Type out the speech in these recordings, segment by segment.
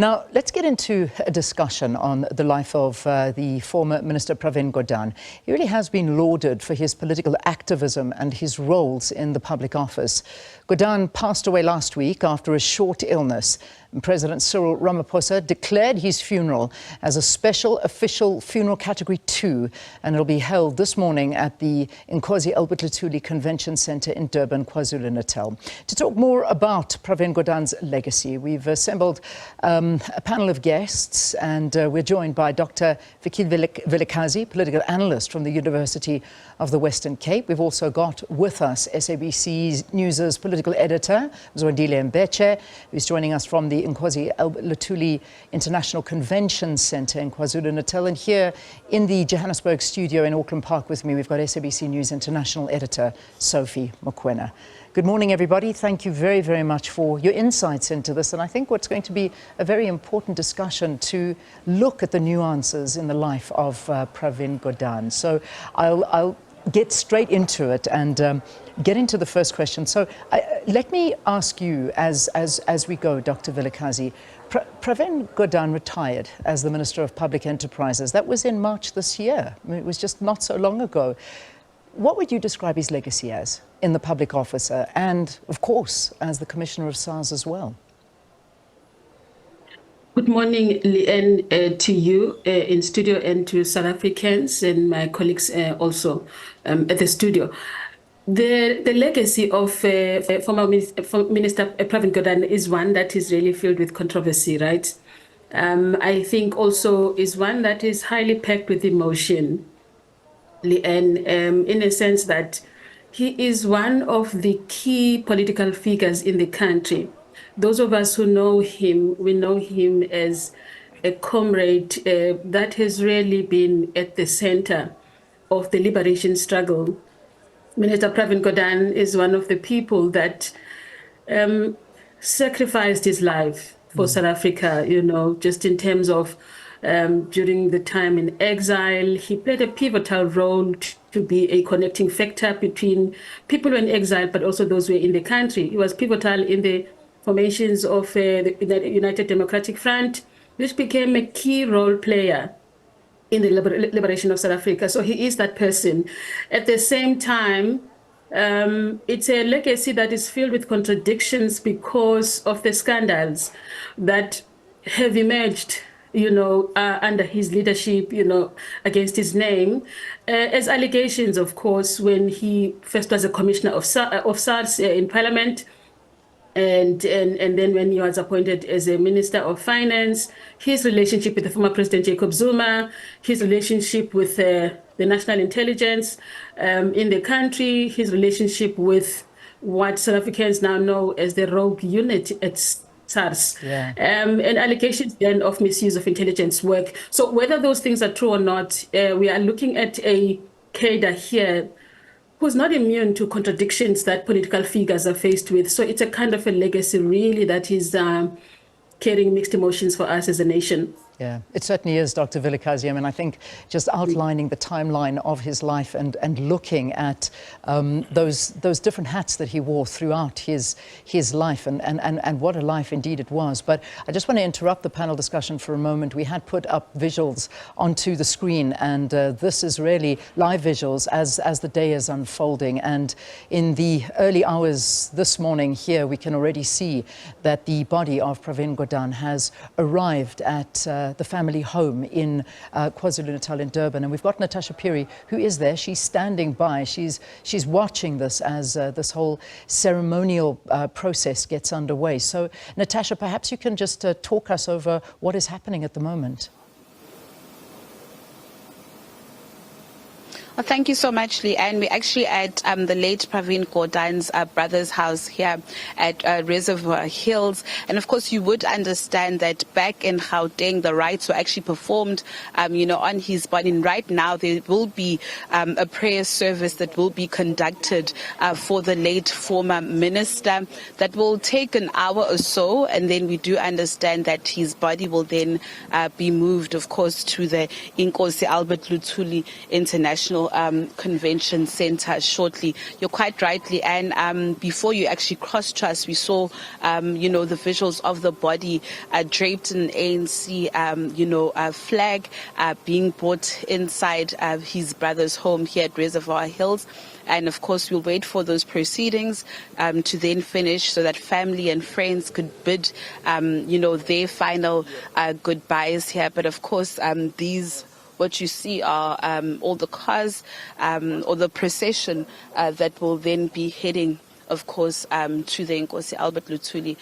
Now, let's get into a discussion on the life of the former Minister Pravin Gordhan. He really has been lauded for his political activism and his roles in the public office. Gordhan passed away last week after a short illness. And President Cyril Ramaphosa declared his funeral as a special official funeral category 2, and it'll be held this morning at the Inkosi Luthuli Convention Centre in Durban, KwaZulu-Natal. To talk more about Pravin Gordhan's legacy, we've assembled a panel of guests, and we're joined by Doctor Fikile Vilakazi, Political Analyst from the University of the Western Cape. We've also got with us SABC News' Political Editor, Mzwandile Mbeje, who's joining us from the Inkosi Luthuli International Convention Centre in KwaZulu-Natal. And here in the Johannesburg studio in Auckland Park with me, we've got SABC News International Editor, Sophie Mokoena. Good morning, everybody. Thank you very, very much for your insights into this. And I think what's going to be a very important discussion to look at the nuances in the life of Pravin Gordhan. So I'll get straight into it and get into the first question. So let me ask you, as we go, Dr. Vilakazi, Pravin Gordhan retired as the Minister of Public Enterprises. That was in March this year. I mean, it was just not so long ago. What would you describe his legacy as in the public office and, of course, as the Commissioner of SARS as well? Good morning, Leanne, to you in studio and to South Africans and my colleagues also at the studio. The legacy of former Minister Pravin Gordhan is one that is really filled with controversy, right? I think also is one that is highly packed with emotion, Leanne, in a sense that he is one of the key political figures in the country. Those of us who know him, we know him as a comrade that has really been at the center of the liberation struggle. Minister Pravin Gordhan is one of the people that sacrificed his life for South Africa, you know, just in terms of during the time in exile. He played a pivotal role to be a connecting factor between people in exile, but also those who were in the country. He was pivotal in the formations of the United Democratic Front, which became a key role player in the liberation of South Africa. So he is that person. At the same time, it's a legacy that is filled with contradictions because of the scandals that have emerged, you know, under his leadership, you know, against his name, as allegations, of course, when he first was a commissioner of SARS in Parliament, and then when he was appointed as a Minister of Finance, his relationship with the former President Jacob Zuma, his relationship with the national intelligence in the country, his relationship with what South Africans now know as the rogue unit at SARS, and allegations then of misuse of intelligence work. So whether those things are true or not, we are looking at a cadre here who's not immune to contradictions that political figures are faced with. So it's a kind of a legacy, really, that is carrying mixed emotions for us as a nation. Yeah, it certainly is, Dr. Vilakazi. I mean, I think just outlining the timeline of his life and looking at those different hats that he wore throughout his life and what a life indeed it was. But I just want to interrupt the panel discussion for a moment. We had put up visuals onto the screen, and this is really live visuals as the day is unfolding. And in the early hours this morning here, we can already see that the body of Pravin Gordhan has arrived at the family home in KwaZulu-Natal in Durban. And we've got Natasha Piri, who is there. She's standing by. She's watching this as this whole ceremonial process gets underway. So, Natasha, perhaps you can just talk us over what is happening at the moment. Well, thank you so much, Leanne. We're actually at the late Pravin Gordhan's brother's house here at Reservoir Hills. And of course, you would understand that back in Gauteng, the rites were actually performed, you know, on his body. And right now, there will be a prayer service that will be conducted for the late former minister. That will take an hour or so. And then we do understand that his body will then be moved, of course, to the Inkosi Luthuli International Convention Center shortly. You're quite rightly, and before you actually crossed trust, we saw, the visuals of the body draped in ANC, flag being brought inside his brother's home here at Reservoir Hills. And of course, we'll wait for those proceedings to then finish so that family and friends could bid, their final goodbyes here. But of course, what you see are all the cars or the procession that will then be heading, of course, to the Inkosi Albert Luthuli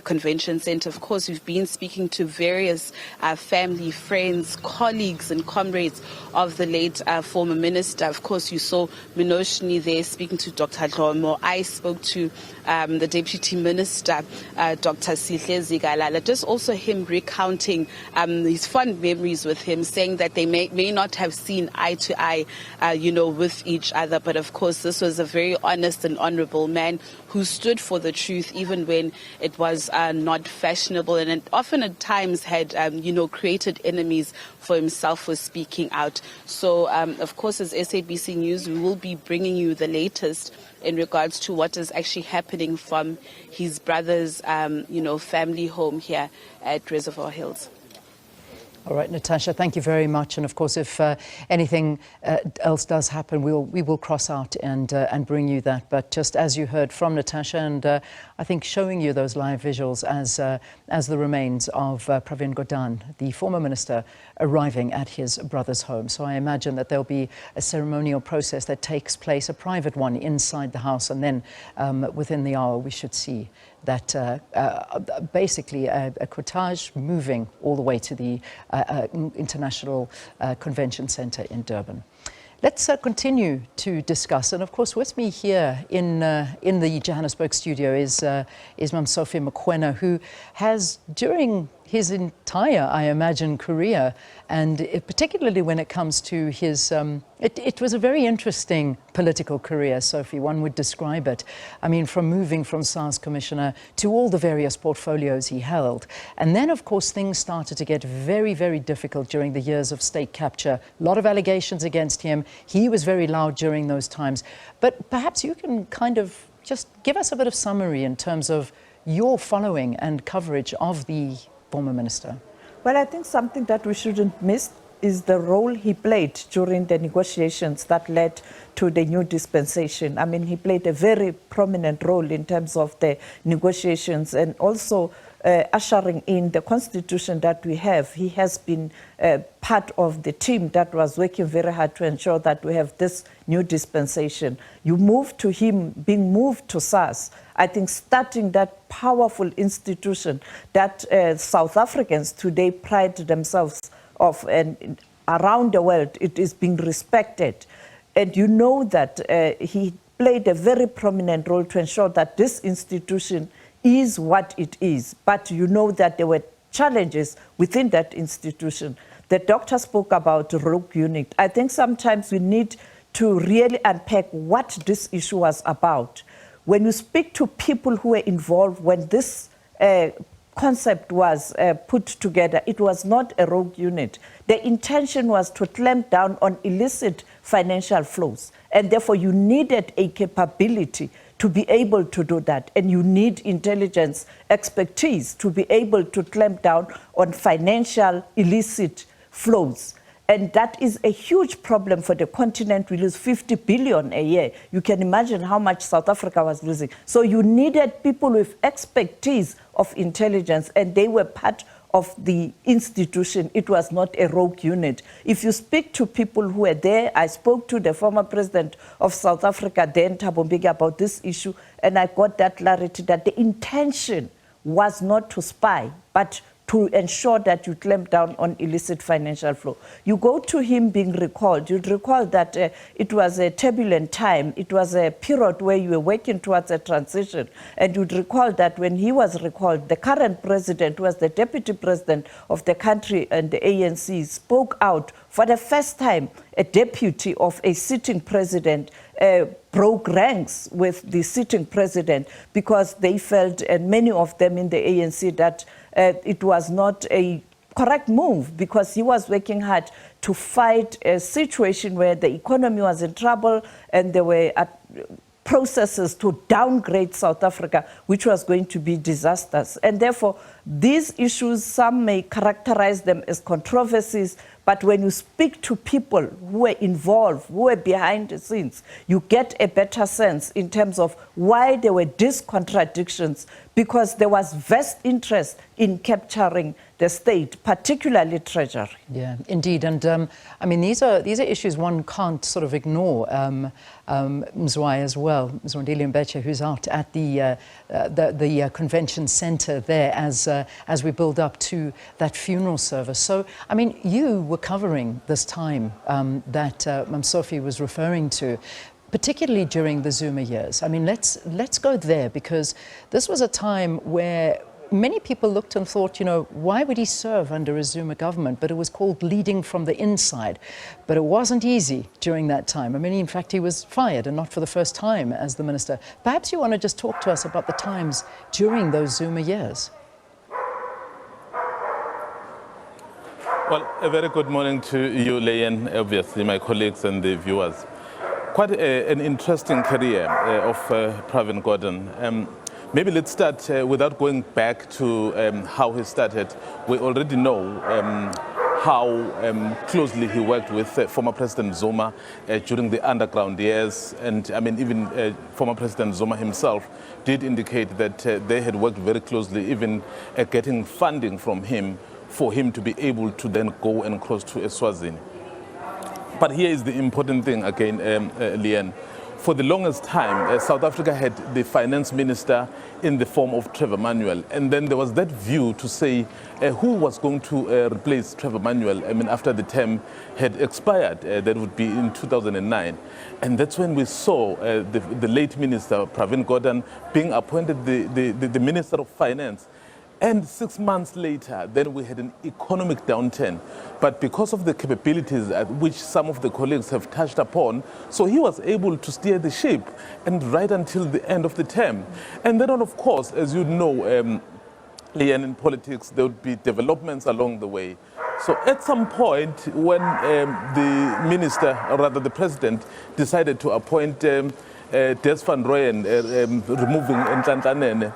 Convention Center. Of course, we've been speaking to various family, friends, colleagues and comrades of the late former minister. Of course, you saw Minoshni there speaking to Dr. Dlomo. I spoke to the Deputy Minister, Dr. Fikile Vilakazi, just also him recounting his fond memories with him, saying that they may not have seen eye to eye, with each other. But of course, this was a very honest and honorable man who stood for the truth even when it was not fashionable, and it often at times had, created enemies for himself for speaking out. So, of course, as SABC News, we will be bringing you the latest in regards to what is actually happening from his brother's, family home here at Reservoir Hills. All right, Natasha, thank you very much. And of course, if anything else does happen, we will cross out and bring you that. But just as you heard from Natasha, and I think showing you those live visuals as the remains of Pravin Gordhan, the former minister, arriving at his brother's home. So I imagine that there'll be a ceremonial process that takes place, a private one inside the house, and then within the hour we should see that basically a cortege moving all the way to the International Convention Center in Durban. Let's continue to discuss, and of course with me here in the Johannesburg studio is Ma'am Sophie Mokoena, who has, during his entire, I imagine, career, and particularly when it comes to his, it was a very interesting political career, Sophie, one would describe it. I mean, from moving from SARS Commissioner to all the various portfolios he held. And then, of course, things started to get very, very difficult during the years of state capture. A lot of allegations against him. He was very loud during those times. But perhaps you can kind of just give us a bit of summary in terms of your following and coverage of the former minister. Well, I think something that we shouldn't miss is the role he played during the negotiations that led to the new dispensation. I mean, he played a very prominent role in terms of the negotiations and also ushering in the constitution that we have. He has been part of the team that was working very hard to ensure that we have this new dispensation. You move to him being moved to SARS. I think starting that powerful institution that South Africans today pride themselves of, and around the world it is being respected. And you know that he played a very prominent role to ensure that this institution is what it is. But you know that there were challenges within that institution. The doctor spoke about rogue unit. I think sometimes we need to really unpack what this issue was about. When you speak to people who were involved when this concept was put together, it was not a rogue unit. The intention was to clamp down on illicit financial flows. And therefore, you needed a capability to be able to do that. And you need intelligence expertise to be able to clamp down on financial illicit flows. And that is a huge problem for the continent. We lose 50 billion a year. You can imagine how much South Africa was losing. So you needed people with expertise of intelligence, and they were part of the institution. It was not a rogue unit. If you speak to people who were there, I spoke to the former president of South Africa, then Thabo Mbeki, about this issue, and I got that clarity that the intention was not to spy, but to ensure that you clamp down on illicit financial flow. You go to him being recalled. You'd recall that it was a turbulent time. It was a period where you were working towards a transition. And you'd recall that when he was recalled, the current president, who was the deputy president of the country and the ANC, spoke out for the first time. A deputy of a sitting president broke ranks with the sitting president because they felt, and many of them in the ANC, that it was not a correct move, because he was working hard to fight a situation where the economy was in trouble and there were processes to downgrade South Africa, which was going to be disastrous. And therefore, these issues, some may characterize them as controversies, but when you speak to people who were involved, who were behind the scenes, you get a better sense in terms of why there were these contradictions, because there was vast interest in capturing the state, particularly Treasury. Yeah, indeed. And I mean, these are issues one can't sort of ignore. Mzwai as well, Mzwandile Mbeje, who's out at the convention center there as we build up to that funeral service. So, I mean, you were covering this time that Sophie was referring to, particularly during the Zuma years. I mean, let's go there, because this was a time where many people looked and thought, you know, why would he serve under a Zuma government? But it was called leading from the inside. But it wasn't easy during that time. I mean, in fact, he was fired, and not for the first time as the minister. Perhaps you want to just talk to us about the times during those Zuma years. Well, a very good morning to you, Leyen, obviously my colleagues and the viewers. Quite an interesting career of Pravin Gordhan. Maybe let's start without going back to how he started. We already know how closely he worked with former President Zuma during the underground years. And I mean, even former President Zuma himself did indicate that they had worked very closely, even getting funding from him for him to be able to then go and cross to Eswatini. But here is the important thing again, Leanne. For the longest time, South Africa had the finance minister in the form of Trevor Manuel. And then there was that view to say who was going to replace Trevor Manuel. I mean, after the term had expired, that would be in 2009. And that's when we saw the late minister, Pravin Gordhan, being appointed the Minister of Finance. And 6 months later, then we had an economic downturn. But because of the capabilities at which some of the colleagues have touched upon, so he was able to steer the ship and right until the end of the term. And then, of course, as you know, Leanne, in politics, there would be developments along the way. So at some point, when the minister, or rather the president, decided to appoint Des van Rooyen, removing Nhlanhla,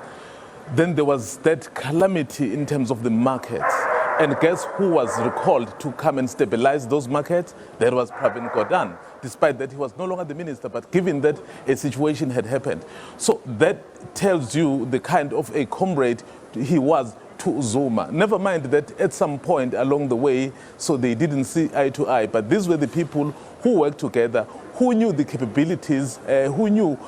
then there was that calamity in terms of the markets. And guess who was recalled to come and stabilize those markets? There was Pravin Gordhan, despite that he was no longer the minister, but given that a situation had happened. So that tells you the kind of a comrade he was to Zuma. Never mind that at some point along the way, so they didn't see eye to eye, but these were the people who worked together, who knew the capabilities, who knew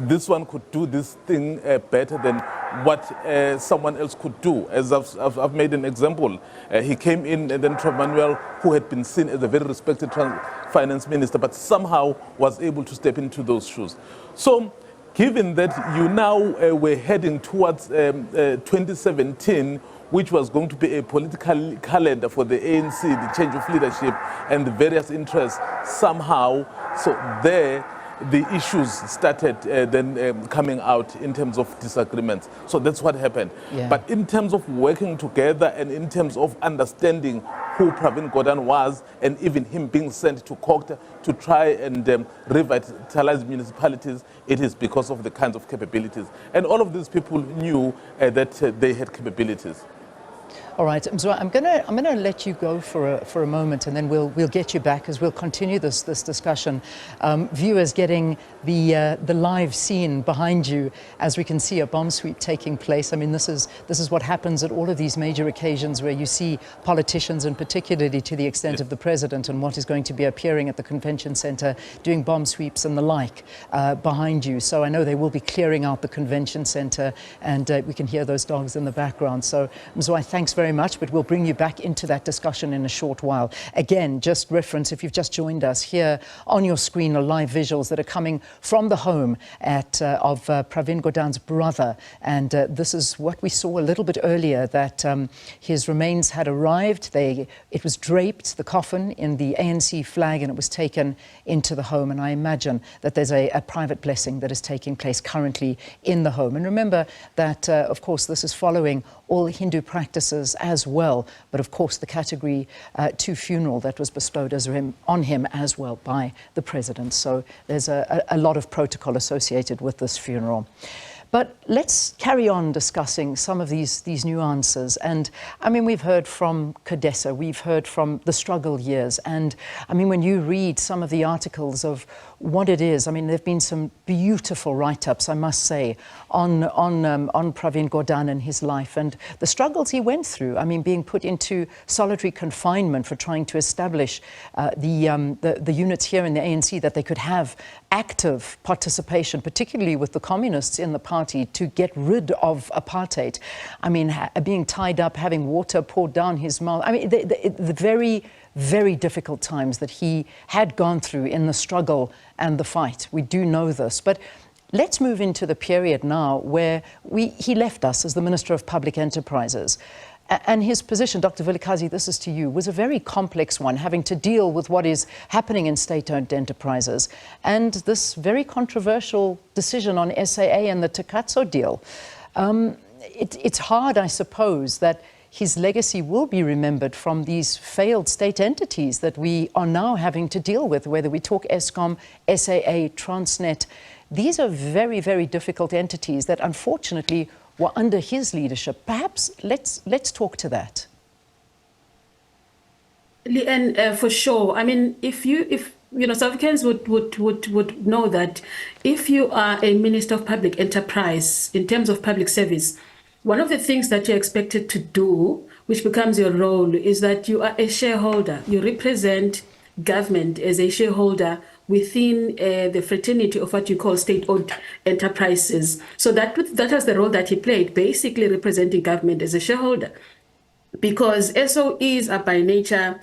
this one could do this thing better than what someone else could do. As I've made an example, he came in, and then Trevor Manuel, who had been seen as a very respected finance minister, but somehow was able to step into those shoes. So given that you now were heading towards 2017, which was going to be a political calendar for the ANC, the change of leadership and the various interests somehow, so there the issues started then coming out in terms of disagreements. So that's what happened. Yeah. But in terms of working together and in terms of understanding who Pravin Gordhan was, and even him being sent to Kokta to try and revitalize municipalities, it is because of the kinds of capabilities. And all of these people knew that they had capabilities. All right, so I'm gonna let you go for a moment, and then we'll get you back as we'll continue this discussion. Viewers getting the live scene behind you as we can see a bomb sweep taking place. I mean, this is what happens at all of these major occasions where you see politicians, and particularly to the extent of the president and what is going to be appearing at the convention center, doing bomb sweeps and the like behind you. So I know they will be clearing out the convention center, and we can hear those dogs in the background. So Mzwai, thanks very much, but we'll bring you back into that discussion in a short while. Again, just reference, if you've just joined us, here on your screen are live visuals that are coming from the home of Pravin Gordhan's brother. And this is what we saw a little bit earlier, that his remains had arrived. It was draped, the coffin, in the ANC flag, and it was taken into the home. And I imagine that there's a private blessing that is taking place currently in the home. And remember that, of course, this is following all Hindu practices as well, but of course the Category 2 funeral that was bestowed on him as well by the President. So there's a lot of protocol associated with this funeral. But let's carry on discussing some of these nuances. And I mean, we've heard from Cadessa, we've heard from the struggle years. And I mean, when you read some of the articles of what it is, I mean, there've been some beautiful write-ups, I must say, on Pravin Gordhan and his life and the struggles he went through. I mean, being put into solitary confinement for trying to establish the units here in the ANC that they could have active participation, particularly with the communists in the party, to get rid of apartheid. I mean, being tied up, having water poured down his mouth. I mean, the very, very difficult times that he had gone through in the struggle and the fight. We do know this. But let's move into the period now where he left us as the Minister of Public Enterprises. And his position, Dr. Vilakazi, this is to you, was a very complex one, having to deal with what is happening in state-owned enterprises and this very controversial decision on SAA and the Takatso deal. It's hard, I suppose, that his legacy will be remembered from these failed state entities that we are now having to deal with, whether we talk Eskom, SAA, Transnet. These are very, very difficult entities that unfortunately were under his leadership. Perhaps let's talk to that. And for sure, I mean, if you know, South Africans would know that if you are a Minister of Public Enterprise in terms of public service, one of the things that you're expected to do, which becomes your role, is that you are a shareholder. You represent government as a shareholder within the fraternity of what you call state-owned enterprises. So that was the role that he played, basically representing government as a shareholder. Because SOEs are by nature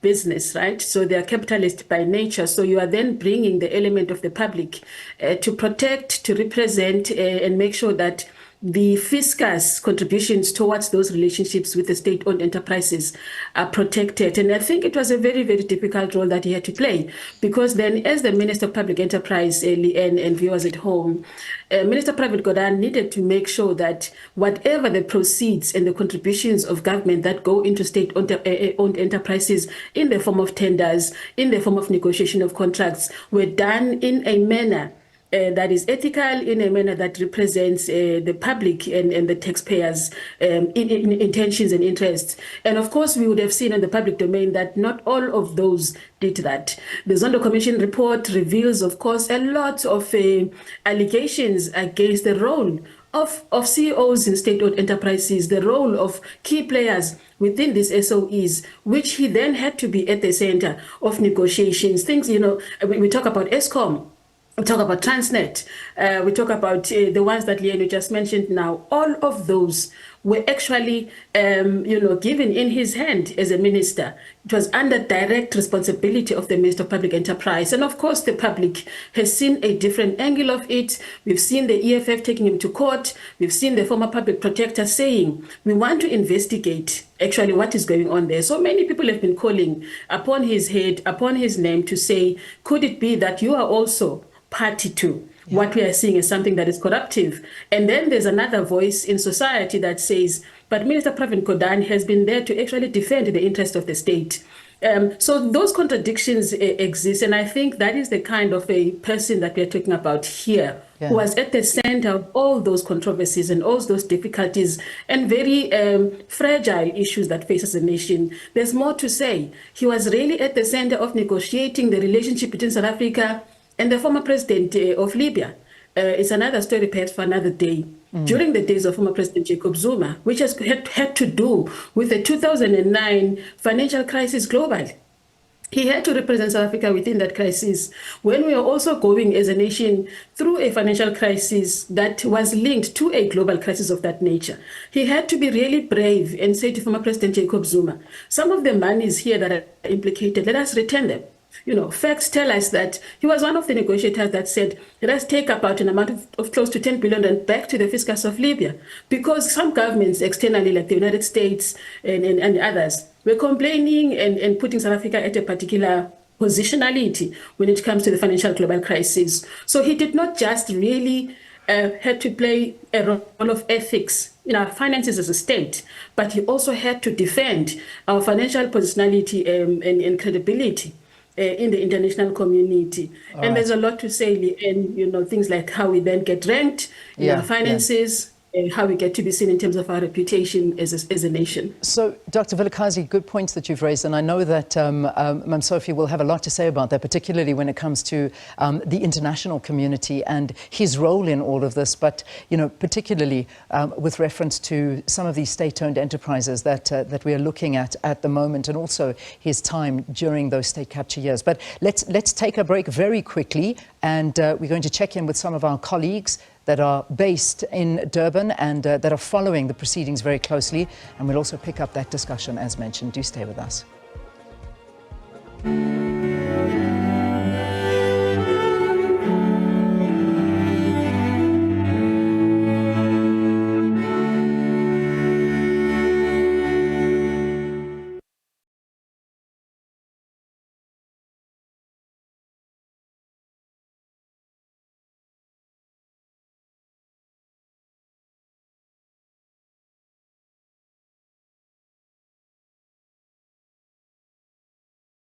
business, right? So they are capitalist by nature. So you are then bringing the element of the public to protect, to represent, and make sure that the fiscus contributions towards those relationships with the state-owned enterprises are protected. And I think it was a very, very difficult role that he had to play, because then as the Minister of Public Enterprise, and viewers at home, Minister Pravin Gordhan needed to make sure that whatever the proceeds and the contributions of government that go into state-owned enterprises in the form of tenders, in the form of negotiation of contracts, were done in a manner that is ethical, in a manner that represents the public and the taxpayers' intentions and interests. And of course, we would have seen in the public domain that not all of those did that. The Zondo Commission report reveals, of course, a lot of allegations against the role of CEOs in state-owned enterprises, the role of key players within these SOEs, which he then had to be at the center of negotiations. Things, you know, we talk about Eskom, we talk about Transnet, we talk about the ones that Leanne just mentioned now. All of those were actually, given in his hand as a minister. It was under direct responsibility of the Minister of Public Enterprise. And of course, the public has seen a different angle of it. We've seen the EFF taking him to court. We've seen the former public protector saying, we want to investigate actually what is going on there. So many people have been calling upon his head, upon his name to say, could it be that you are also party to what we are seeing as something that is corruptive? And then there's another voice in society that says, but Minister Pravin Gordhan has been there to actually defend the interest of the state. So those contradictions exist. And I think that is the kind of a person that we're talking about here, who was at the center of all those controversies and all those difficulties and very fragile issues that faces the nation. There's more to say. He was really at the center of negotiating the relationship between South Africa and the former president of Libya. It's another story perhaps for another day. During the days of former President Jacob Zuma, which has had to do with the 2009 financial crisis globally. He had to represent South Africa within that crisis when we are also going as a nation through a financial crisis that was linked to a global crisis of that nature. He had to be really brave and say to former President Jacob Zuma, some of the monies here that are implicated, let us return them. You know, facts tell us that he was one of the negotiators that said, let us take about an amount of close to 10 billion and back to the fiscus of Libya. Because some governments externally, like the United States and others, were complaining and putting South Africa at a particular positionality when it comes to the financial global crisis. So he did not just really had to play a role of ethics in our finances as a state, but he also had to defend our financial positionality and credibility in the international community. And there's a lot to say, and things like how we then get ranked in our finances, and how we get to be seen in terms of our reputation as a nation. So, Dr. Vilakazi, good points that you've raised, and I know that Ms. Sophie will have a lot to say about that, particularly when it comes to the international community and his role in all of this, but, particularly with reference to some of these state-owned enterprises that we are looking at the moment, and also his time during those state capture years. But let's take a break very quickly, and we're going to check in with some of our colleagues that are based in Durban and that are following the proceedings very closely. And we'll also pick up that discussion as mentioned. Do stay with us.